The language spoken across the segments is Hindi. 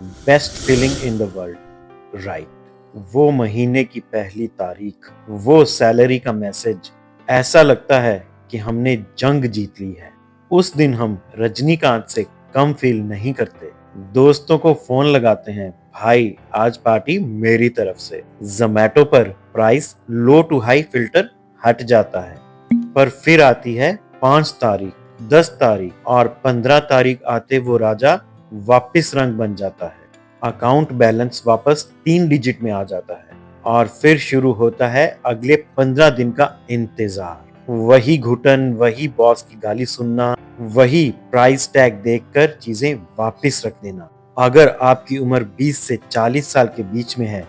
Best feeling in the world, right. वो महीने की पहली तारीख, वो सैलरी का मैसेज, ऐसा लगता है कि हमने जंग जीत ली है। उस दिन हम रजनीकांत से कम फील नहीं करते। दोस्तों को फोन लगाते हैं, भाई आज पार्टी मेरी तरफ से। जोमैटो पर price low to high filter हट जाता है। पर फिर आती है 5 तारीख, 10 तारीख और 15 तारीख आते वो राजा वापिस रंग बन जाता है। अकाउंट बैलेंस वापस 3 डिजिट में आ जाता है और फिर शुरू होता है अगले 15 दिन का इंतजार। वही घुटन, वही बॉस की गाली सुनना, वही प्राइस टैग देखकर चीजें वापस रख देना। अगर आपकी उम्र 20 से 40 साल के बीच में है,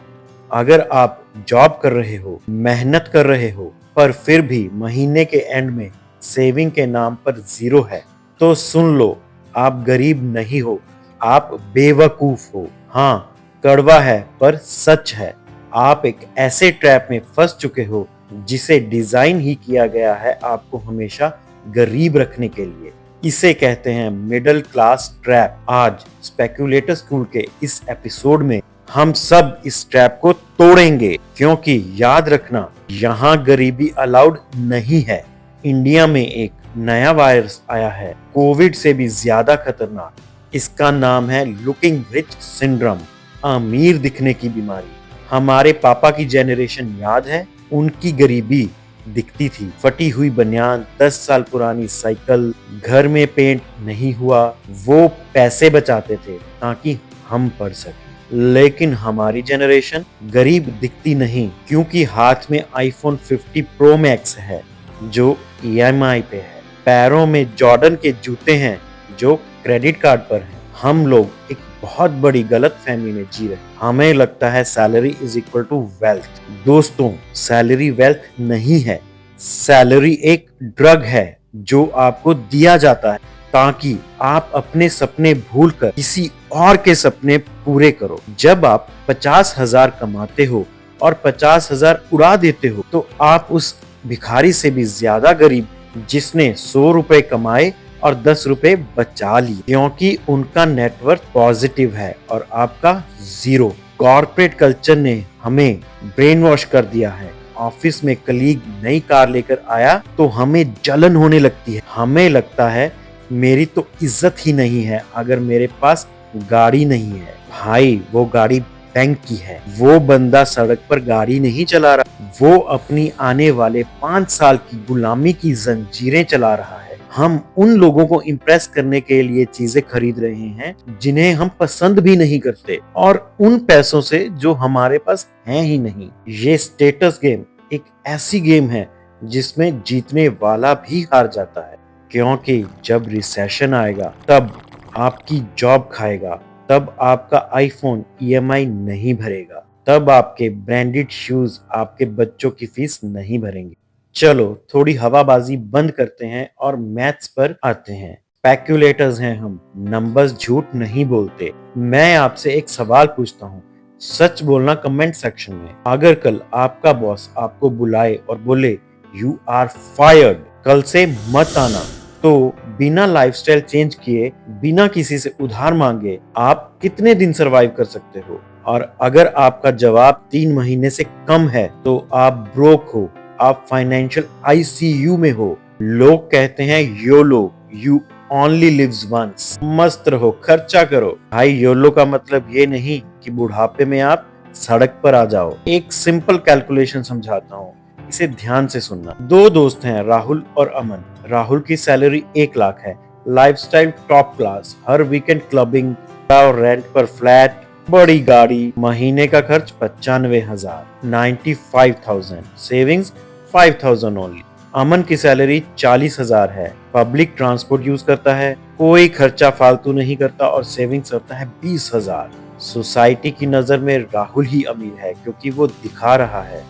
अगर आप जॉब कर रहे हो, मेहनत कर रहे हो, पर फिर भी महीने के एंड में सेविंग के नाम पर जीरो है, तो सुन लो, आप गरीब नहीं हो, आप बेवकूफ हो। हाँ, कड़वा है पर सच है। आप एक ऐसे ट्रैप में फंस चुके हो जिसे डिजाइन ही किया गया है आपको हमेशा गरीब रखने के लिए। इसे कहते हैं मिडिल क्लास ट्रैप। आज स्पेक्यूलेटर स्कूल के इस एपिसोड में हम सब इस ट्रैप को तोड़ेंगे, क्योंकि याद रखना, यहाँ गरीबी अलाउड नहीं है। इंडिया में एक नया वायरस आया है, कोविड से भी ज्यादा खतरनाक। इसका नाम है लुकिंग रिच सिंड्रोम, अमीर दिखने की बीमारी। हमारे पापा की जेनरेशन याद है, उनकी गरीबी दिखती थी। फटी हुई बनियान, 10 साल पुरानी साइकिल, घर में पेंट नहीं हुआ, वो पैसे बचाते थे ताकि हम पढ़ सकें। लेकिन हमारी जेनरेशन गरीब दिखती नहीं, क्योंकि हाथ में आईफोन 50 प्रो मैक्स है जो ईएमआई पे है, पैरों में जॉर्डन के जूते हैं जो क्रेडिट कार्ड पर हैं। हम लोग एक बहुत बड़ी गलत फहमी में जी रहे हैं। हमें लगता है salary is equal to wealth. दोस्तों, सैलरी वेल्थ नहीं है। सैलरी एक ड्रग है जो आपको दिया जाता है ताकि आप अपने सपने भूलकर किसी और के सपने पूरे करो। जब आप 50,000 कमाते हो और 50,000 उड़ा देते हो, तो आप उस भिखारी से भी ज्यादा गरीब जिसने 100 रुपए कमाए और 10 रुपए बचा लिए, क्योंकि उनका नेटवर्थ पॉजिटिव है और आपका जीरो। कॉर्पोरेट कल्चर ने हमें ब्रेन वॉश कर दिया है। ऑफिस में कलीग नई कार लेकर आया तो हमें जलन होने लगती है। हमें लगता है मेरी तो इज्जत ही नहीं है अगर मेरे पास गाड़ी नहीं है। भाई, वो गाड़ी बैंक की है। वो बंदा सड़क पर गाड़ी नहीं चला रहा, वो अपनी आने वाले 5 साल की गुलामी की जंजीरें चला रहा है। हम उन लोगों को इम्प्रेस करने के लिए चीजें खरीद रहे हैं जिन्हें हम पसंद भी नहीं करते, और उन पैसों से जो हमारे पास हैं ही नहीं। ये स्टेटस गेम एक ऐसी गेम है जिसमें जीतने वाला भी हार जाता है, क्योंकि जब रिसेशन आएगा तब आपकी जॉब खाएगा, तब आपका आईफोन ईएमआई नहीं भरेगा, तब आपके ब्रांडेड शूज आपके बच्चों की फीस नहीं भरेंगे। चलो थोड़ी हवाबाजी बंद करते हैं और मैथ्स पर आते हैं। स्पेक्यूलेटर्स हैं हम, नंबर्स झूठ नहीं बोलते। मैं आपसे एक सवाल पूछता हूँ, सच बोलना कमेंट सेक्शन में। अगर कल आपका बॉस आपको बुलाए और बोले यू आर फायर्ड, कल से मत आना, तो बिना लाइफस्टाइल चेंज किए, बिना किसी से उधार मांगे, आप कितने दिन सरवाइव कर सकते हो? और अगर आपका जवाब 3 महीने से कम है तो आप ब्रोक हो, आप फाइनेंशियल आईसीयू में हो। लोग कहते हैं YOLO, you only lives once. मस्त रहो, खर्चा करो। भाई, योलो का मतलब ये नहीं कि बुढ़ापे में आप सड़क पर आ जाओ। एक सिंपल कैलकुलेशन समझाता हूँ, इसे ध्यान से सुनना। 2 दोस्त हैं, राहुल और अमन। राहुल की सैलरी 1 लाख है, लाइफस्टाइल टॉप क्लास, हर वीकेंड क्लबिंग, रेंट पर फ्लैट, बड़ी गाड़ी, महीने का खर्च 95,000, 95,000, सेविंग्स 5,000 ओनली। अमन की सैलरी 40,000 है, पब्लिक ट्रांसपोर्ट यूज करता है, कोई खर्चा फालतू नहीं करता और सेविंग्स करता है 20,000। सोसाइटी की नजर में राहुल ही अमीर है क्योंकि वो दिखा रहा है,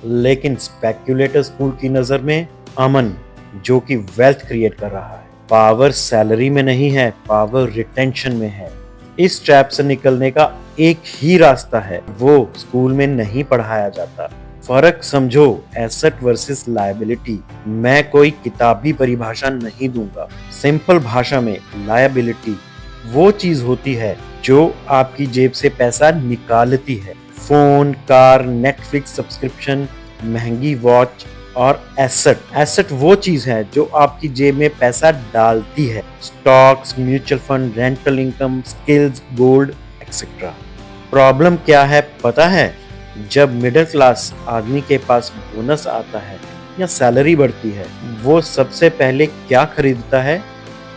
लेकिन स्पेक्यूलेटर स्कूल की नजर में अमन जो कि वेल्थ क्रिएट कर रहा है। पावर सैलरी में नहीं है, पावर रिटेंशन में है। इस ट्रैप से निकलने का एक ही रास्ता है, वो स्कूल में नहीं पढ़ाया जाता। फर्क समझो, एसेट वर्सेस लायबिलिटी। मैं कोई किताबी परिभाषा नहीं दूंगा। सिंपल भाषा में लायबिलिटी वो चीज होती है जो आपकी जेब से पैसा निकालती है। फोन, कार, नेटफ्लिक्स सब्सक्रिप्शन, महंगी वॉच और एसेट वो चीज है जो आपकी जेब में पैसा डालती है। Stocks, mutual fund, rental income, skills, gold etcetera. Problem क्या है पता है? जब मिडिल क्लास आदमी के पास बोनस आता है या सैलरी बढ़ती है, वो सबसे पहले क्या खरीदता है?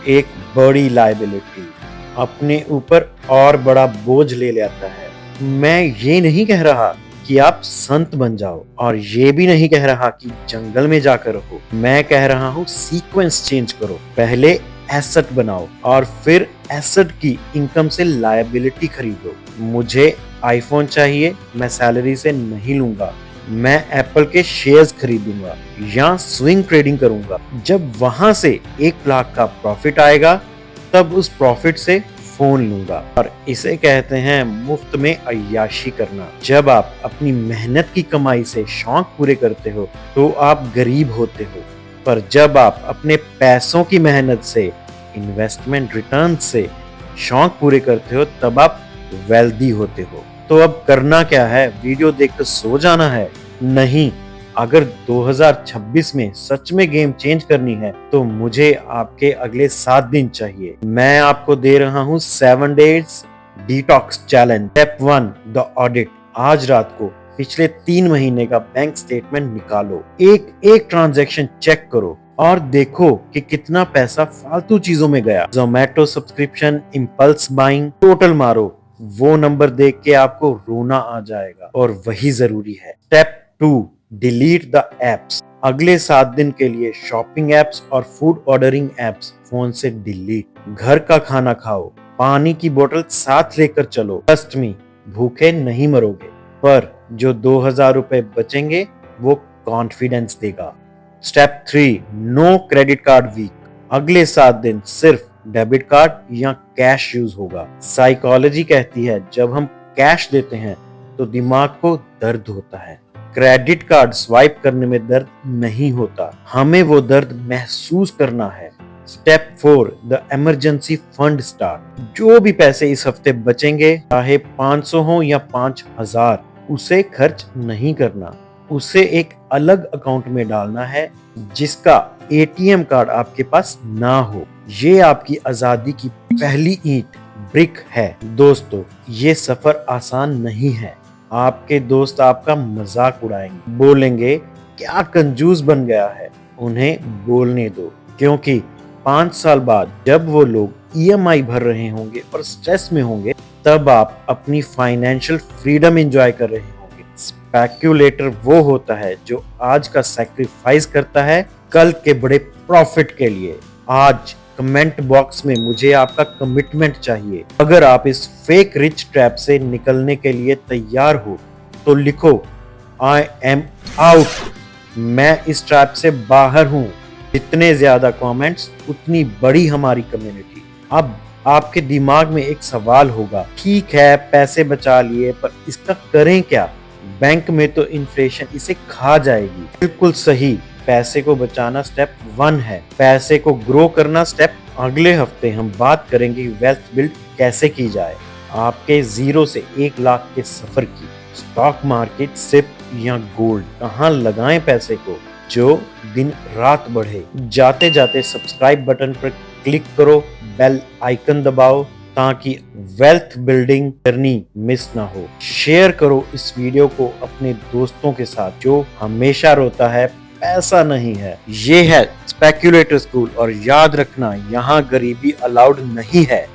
एक बड़ी लायबिलिटी, अपने ऊपर और बड़ा बोझ ले लेता है। मैं ये नहीं कह रहा कि आप संत बन जाओ और ये भी नहीं कह रहा कि जंगल में जाकर रहो। मैं कह रहा हूँ सीक्वेंस चेंज करो। पहले एसेट बनाओ और फिर एसेट की इनकम से लायबिलिटी खरीदो। मुझे आईफोन चाहिए, मैं सैलरी से नहीं लूंगा। मैं एप्पल के शेयर्स खरीदूंगा या स्विंग ट्रेडिंग करूंगा। जब वहां से 1 लाख का प्रॉफिट आएगा, तब उस प्रॉफिट से फोन लूंगा। और इसे कहते हैं मुफ्त में अय्याशी करना। जब आप अपनी मेहनत की कमाई से शौक पूरे करते हो तो आप गरीब होते हो, पर जब आप अपने पैसों की मेहनत से, इन्वेस्टमेंट रिटर्न से शौक पूरे करते हो, तब आप वेल्दी होते हो। तो अब करना क्या है? वीडियो देखकर सो जाना है? नहीं। अगर 2026 में सच में गेम चेंज करनी है तो मुझे आपके अगले 7 दिन चाहिए। मैं आपको दे रहा हूँ 7 days detox challenge. Step 1, the audit. आज रात को पिछले 3 महीने का बैंक स्टेटमेंट निकालो, एक ट्रांजैक्शन चेक करो और देखो कि कितना पैसा फालतू चीजों में गया। Zomato subscription, impulse buying, total मारो। वो नंबर देख के आपको रोना आ जाएगा और वही जरूरी है। Step 2, delete the apps. अगले 7 दिन के लिए शॉपिंग एप्स और फूड ऑर्डरिंग एप्स फोन से डिलीट। घर का खाना खाओ, पानी की बोतल साथ लेकर चलो। ट्रस्ट मी, भूखे नहीं मरोगे, पर जो 2000 रुपए बचेंगे वो कॉन्फिडेंस देगा। Step 3, no credit card week. अगले 7 दिन सिर्फ डेबिट कार्ड या कैश यूज होगा। साइकोलॉजी कहती है जब हम कैश देते हैं तो दिमाग को दर्द होता है। क्रेडिट कार्ड स्वाइप करने में दर्द नहीं होता, हमें वो दर्द महसूस करना है। Step 4, the emergency fund start. जो भी पैसे इस हफ्ते बचेंगे, चाहे 500 हो या 5000, उसे खर्च नहीं करना। उसे एक अलग अकाउंट में डालना है जिसका एटीएम कार्ड आपके पास ना हो। ये आपकी आजादी की पहली ईंट, ब्रिक है। दोस्तों, ये सफर आसान नहीं है। आपके दोस्त आपका मजाक उड़ाएंगे, बोलेंगे क्या कंजूस बन गया है। उन्हें बोलने दो, क्योंकि 5 साल बाद जब वो लोग ईएमआई भर रहे होंगे और स्ट्रेस में होंगे, तब आप अपनी फाइनेंशियल फ्रीडम एंजॉय कर रहे होंगे। स्पेक्युलेटर वो होता है जो आज का सैक्रिफाइस करता है कल के बड़े प्रॉफिट के लिए। आज कमेंट बॉक्स में मुझे आपका कमिटमेंट चाहिए। अगर आप इस फेक रिच ट्रैप से निकलने के लिए तैयार हो तो लिखो, आई एम आउट। मैं इस ट्रैप से बाहर हूं। जितने ज्यादा कमेंट्स उतनी बड़ी हमारी कम्युनिटी। अब आपके दिमाग में एक सवाल होगा, ठीक है पैसे बचा लिए, पर इसका करें क्या? बैंक में तो इन्फ्लेशन इसे खा जाएगी। बिल्कुल सही, पैसे को बचाना स्टेप 1 है, पैसे को ग्रो करना स्टेप। अगले हफ्ते हम बात करेंगे वेल्थ बिल्ड कैसे की जाए, आपके 0 से 1 लाख के सफर की। स्टॉक मार्केट, सिप या गोल्ड, कहाँ लगाएं पैसे को जो दिन रात बढ़े। जाते जाते सब्सक्राइब बटन पर क्लिक करो, बेल आइकन दबाओ ताकि वेल्थ बिल्डिंग जर्नी मिस ना हो। शेयर करो इस वीडियो को अपने दोस्तों के साथ जो हमेशा रोता है पैसा नहीं है। ये है स्पेक्युलेटर स्कूल और याद रखना, यहाँ गरीबी अलाउड नहीं है।